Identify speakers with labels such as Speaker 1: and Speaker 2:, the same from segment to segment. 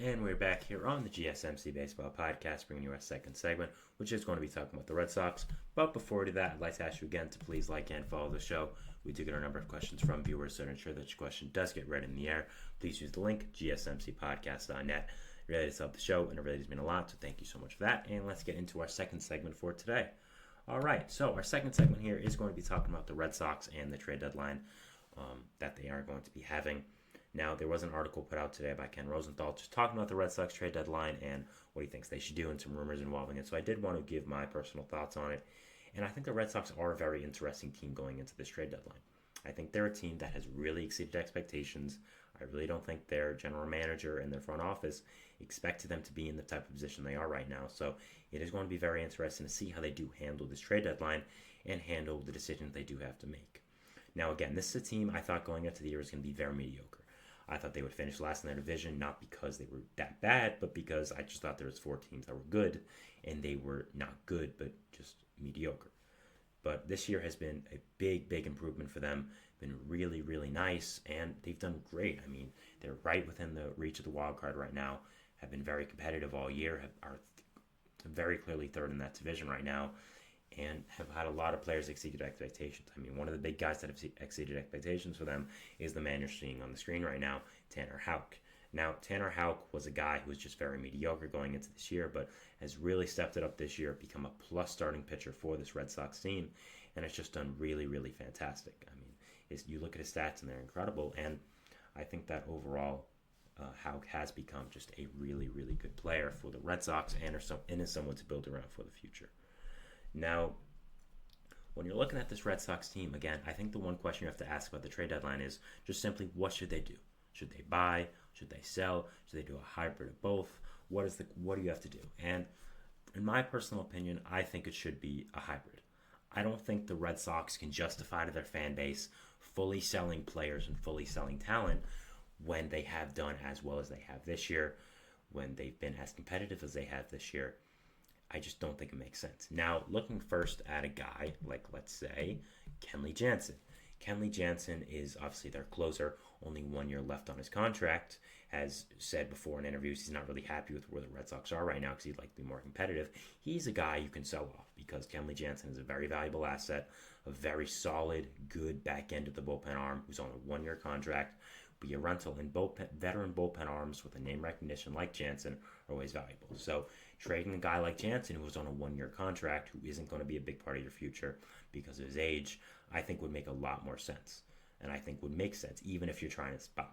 Speaker 1: And we're back here on the GSMC Baseball Podcast, bringing you our second segment, which is going to be talking about the Red Sox. But before we do that, I'd like to ask you again to please like and follow the show. We do get a number of questions from viewers, so to ensure that your question does get read in the air, please use the link, gsmcpodcast.net. It really does help the show, and it really does mean a lot, so thank you so much for that. And let's get into our second segment for today. All right, so our second segment here is going to be talking about the Red Sox and the trade deadline that they are going to be having. Now, there was an article put out today by Ken Rosenthal just talking about the Red Sox trade deadline and what he thinks they should do and some rumors involving it. So I did want to give my personal thoughts on it. And I think the Red Sox are a very interesting team going into this trade deadline. I think they're a team that has really exceeded expectations. I really don't think their general manager and their front office expected them to be in the type of position they are right now. So it is going to be very interesting to see how they do handle this trade deadline and handle the decisions they do have to make. Now, again, this is a team I thought going into the year was going to be very mediocre. I thought they would finish last in their division, not because they were that bad, but because I just thought there was 4 teams that were good, and they were not good, but just mediocre. But this year has been a big, big improvement for them. Been really, really nice, and they've done great. I mean, they're right within the reach of the wild card right now, have been very competitive all year, are very clearly third in that division right now, and have had a lot of players exceeded expectations. I mean, one of the big guys that have exceeded expectations for them is the man you're seeing on the screen right now, Tanner Houck. Now, Tanner Houck was a guy who was just very mediocre going into this year, but has really stepped it up this year, become a plus starting pitcher for this Red Sox team, and has just done really, really fantastic. I mean, you look at his stats and they're incredible, and I think that overall Houck has become just a really, really good player for the Red Sox and is someone to build around for the future. Now, when you're looking at this Red Sox team, again, I think the one question you have to ask about the trade deadline is just simply, what should they do? Should they buy? Should they sell? Should they do a hybrid of both? What do you have to do? And in my personal opinion, I think it should be a hybrid. I don't think the Red Sox can justify to their fan base fully selling players and fully selling talent when they have done as well as they have this year, when they've been as competitive as they have this year. I just don't think it makes sense. Now, looking first at a guy like, let's say, Kenley Jansen. Kenley Jansen is obviously their closer, only 1 year left on his contract. Has said before in interviews he's not really happy with where the Red Sox are right now because he'd like to be more competitive. He's a guy you can sell off because Kenley Jansen is a very valuable asset, a very solid, good back end of the bullpen arm who's on a 1 year contract. Be a rental, and veteran bullpen arms with a name recognition like Jansen are always valuable. So trading a guy like Jansen who's on a 1 year contract, who isn't going to be a big part of your future because of his age, I think would make a lot more sense. And I think would make sense even if you're trying to buy.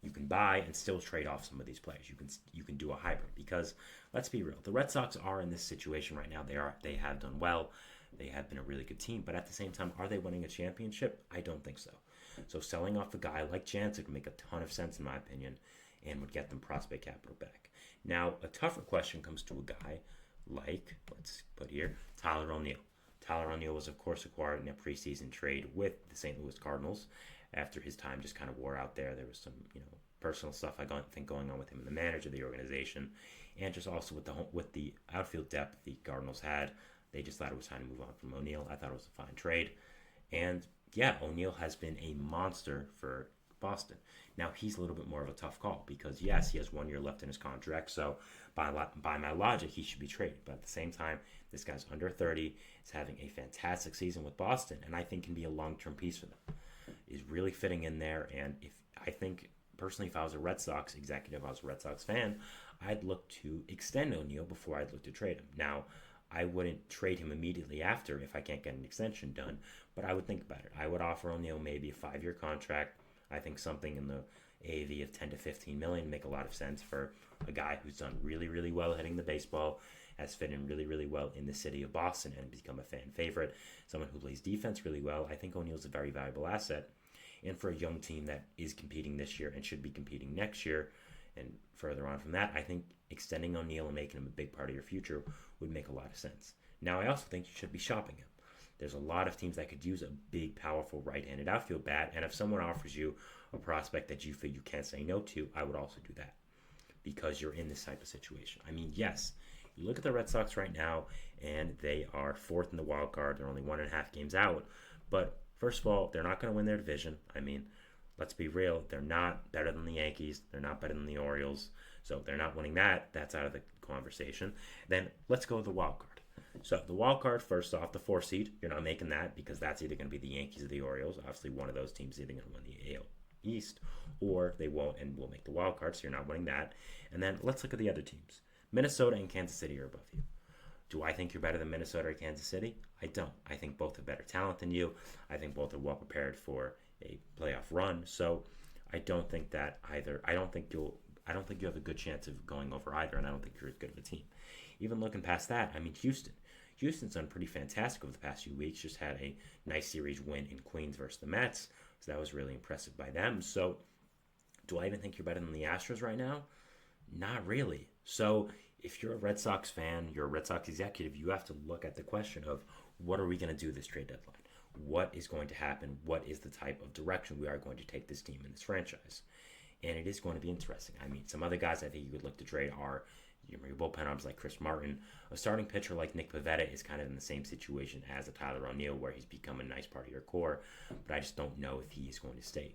Speaker 1: You can buy and still trade off some of these players. You can do a hybrid because let's be real, the Red Sox are in this situation right now. They have done well. They have been a really good team, but at the same time, are they winning a championship? I don't think so. So selling off a guy like Jansen would make a ton of sense in my opinion and would get them prospect capital back. Now, a tougher question comes to a guy like, let's put here, Tyler O'Neill. Tyler O'Neill was, of course, acquired in a preseason trade with the St. Louis Cardinals after his time just kind of wore out there. There was some, personal stuff I think going on with him and the manager of the organization, and just also with the outfield depth the Cardinals had. They just thought it was time to move on from O'Neill. I thought it was a fine trade. And yeah, O'Neill has been a monster for Boston. Now, he's a little bit more of a tough call because, yes, he has 1 year left in his contract, so by my logic, he should be traded. But at the same time, this guy's under 30, is having a fantastic season with Boston, and I think can be a long-term piece for them. Is really fitting in there, and personally, if I was a Red Sox executive, I was a Red Sox fan, I'd look to extend O'Neill before I'd look to trade him. Now, I wouldn't trade him immediately after if I can't get an extension done, but I would think about it. I would offer O'Neill maybe a 5-year contract. I think something in the AAV of 10 to 15 million make a lot of sense for a guy who's done really, really well hitting the baseball, has fit in really, really well in the city of Boston and become a fan favorite, someone who plays defense really well. I think O'Neill's a very valuable asset. And for a young team that is competing this year and should be competing next year, and further on from that, I think extending O'Neill and making him a big part of your future would make a lot of sense. Now, I also think you should be shopping him. There's a lot of teams that could use a big, powerful right-handed outfield bat, and if someone offers you a prospect that you feel you can't say no to, I would also do that because you're in this type of situation. I mean, yes, you look at the Red Sox right now, and they are 4th in the wild card. They're only 1.5 games out, but first of all, they're not going to win their division. I mean, let's be real, they're not better than the Yankees. They're not better than the Orioles. So they're not winning that. That's out of the conversation. Then let's go to the wild card. So the wild card, first off, the 4 seed, you're not making that because that's either going to be the Yankees or the Orioles. Obviously, one of those teams is either going to win the AL East or they won't and will make the wild card, so you're not winning that. And then let's look at the other teams. Minnesota and Kansas City are above you. Do I think you're better than Minnesota or Kansas City? I don't. I think both have better talent than you. I think both are well prepared for a playoff run. So I don't think that either. I don't think you have a good chance of going over either, and I don't think you're as good of a team. Even looking past that, I mean, Houston's done pretty fantastic over the past few weeks. Just had a nice series win in Queens versus the Mets, so that was really impressive by them. So do I even think you're better than the Astros right now? Not really. So if you're a Red Sox fan, you're a Red Sox executive, you have to look at the question of what are we going to do this trade deadline? What is going to happen? What is the type of direction we are going to take this team and this franchise? And it is going to be interesting. I mean, some other guys I think you could look to trade are your bullpen arms like Chris Martin. A starting pitcher like Nick Pivetta is kind of in the same situation as a Tyler O'Neill, where he's become a nice part of your core, but I just don't know if he's going to stay.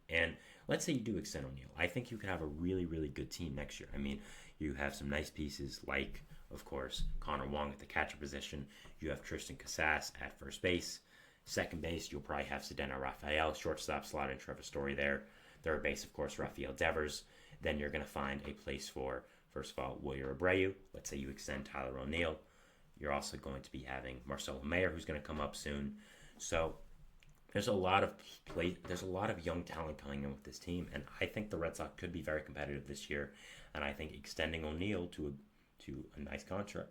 Speaker 1: And let's say you do extend O'Neill. I think you could have a really, really good team next year. I mean, you have some nice pieces like, of course, Connor Wong at the catcher position. You have Tristan Casas at first base. Second base, you'll probably have Cedeno Rafael. Shortstop, slot in Trevor Story there. Third base, of course, Rafael Devers. Then you're going to find a place for, first of all, Wilyer Abreu. Let's say you extend Tyler O'Neill. You're also going to be having Marcelo Mayer, who's going to come up soon. So there's a lot of young talent coming in with this team, and I think the Red Sox could be very competitive this year. And I think extending O'Neill to a nice contract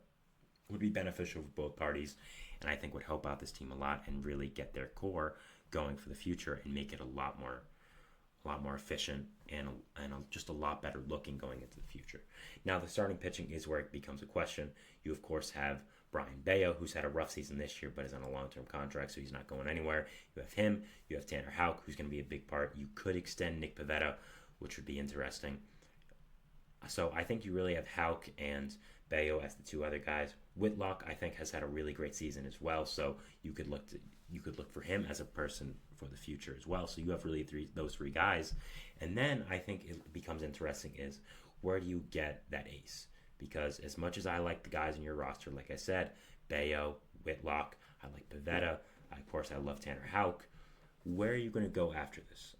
Speaker 1: would be beneficial for both parties, and I think would help out this team a lot and really get their core going for the future and make it a lot more efficient and just a lot better looking going into the future. Now, the starting pitching is where it becomes a question. You, of course, have Brian Bayo, who's had a rough season this year, but is on a long-term contract, so he's not going anywhere. You have him. You have Tanner Houck, who's going to be a big part. You could extend Nick Pivetta, which would be interesting. So I think you really have Houck and Bayo as the two other guys. Whitlock, I think, has had a really great season as well, so you could look for him as a person for the future as well. So you have really those three guys. And then I think it becomes interesting is where do you get that ace? Because as much as I like the guys in your roster, like I said, Bayo, Whitlock, I like Pivetta, of course I love Tanner Houck. Where are you going to go after this?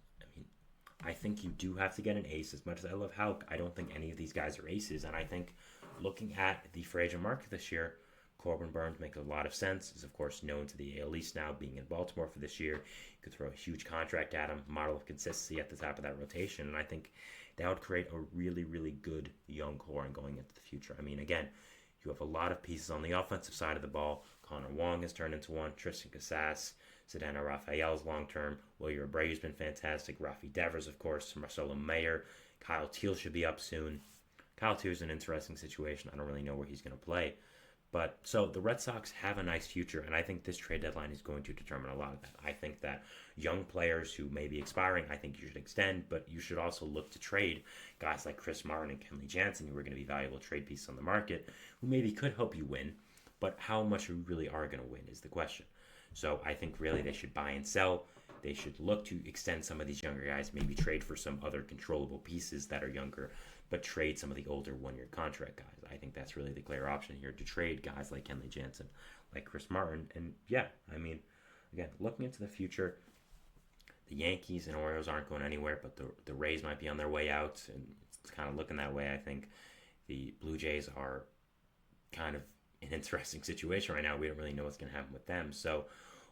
Speaker 1: I think you do have to get an ace. As much as I love Houck, I don't think any of these guys are aces. And I think looking at the free agent market this year, Corbin Burnes makes a lot of sense. He's, of course, known to the AL East now, being in Baltimore for this year. You could throw a huge contract at him, model of consistency at the top of that rotation. And I think that would create a really, really good young core and going into the future. I mean, again, you have a lot of pieces on the offensive side of the ball. Connor Wong has turned into one. Tristan Casas, Cedeno Rafael's long-term. Wilyer Abreu's been fantastic. Rafi Devers, of course. Marcelo Mayer. Kyle Teal should be up soon. Kyle Teal is an interesting situation. I don't really know where he's going to play. But so the Red Sox have a nice future, and I think this trade deadline is going to determine a lot of that. I think that young players who may be expiring, I think you should extend, but you should also look to trade guys like Chris Martin and Kenley Jansen, who are going to be valuable trade pieces on the market, who maybe could help you win, but how much you really are going to win is the question. So I think really they should buy and sell. They should look to extend some of these younger guys, maybe trade for some other controllable pieces that are younger, but trade some of the older one-year contract guys. I think that's really the clear option here, to trade guys like Kenley Jansen, like Chris Martin. And yeah, I mean, again, looking into the future, the Yankees and Orioles aren't going anywhere, but the Rays might be on their way out, and it's kind of looking that way. I think the Blue Jays are kind of an interesting situation right now. We don't really know what's going to happen with them. So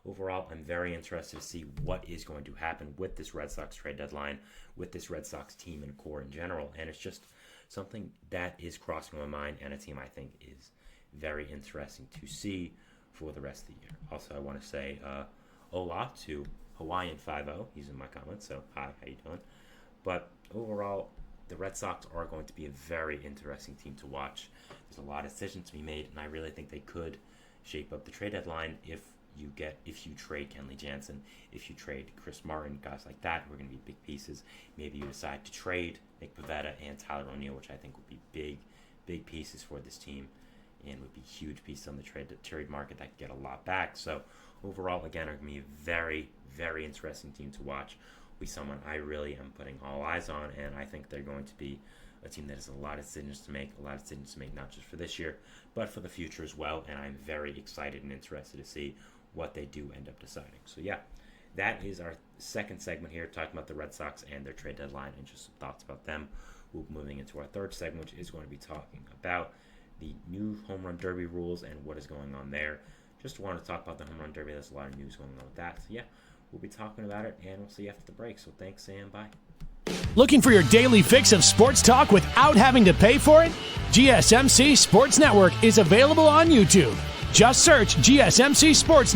Speaker 1: overall, I'm very interested to see what is going to happen with this Red Sox trade deadline, with this Red Sox team and core in general. And it's just something that is crossing my mind, and a team I think is very interesting to see for the rest of the year. Also, I want to say hola to Hawaiian 5-0. He's in my comments, so hi, how you doing? But overall, the Red Sox are going to be a very interesting team to watch. There's a lot of decisions to be made, and I really think they could shape up the trade deadline if you trade Kenley Jansen, if you trade Chris Martin, guys like that who are going to be big pieces. Maybe you decide to trade Nick Pivetta and Tyler O'Neill, which I think would be big pieces for this team and would be huge pieces on the trade market that could get a lot back. So overall, again, are going to be a very, very interesting team to watch. be someone I really am putting all eyes on, and I think they're going to be a team that has a lot of decisions to make, not just for this year, but for the future as well, and I'm very excited and interested to see what they do end up deciding. So yeah, that is our second segment here, talking about the Red Sox and their trade deadline and just some thoughts about them. We'll be moving into our third segment, which is going to be talking about the new home run derby rules and what is going on there. Just wanted to talk about the home run derby. There's a lot of news going on with that. So yeah, we'll be talking about it, and we'll see you after the break. So thanks, and bye.
Speaker 2: Looking for your daily fix of sports talk without having to pay for it? GSMC Sports Network is available on YouTube. Just search GSMC Sports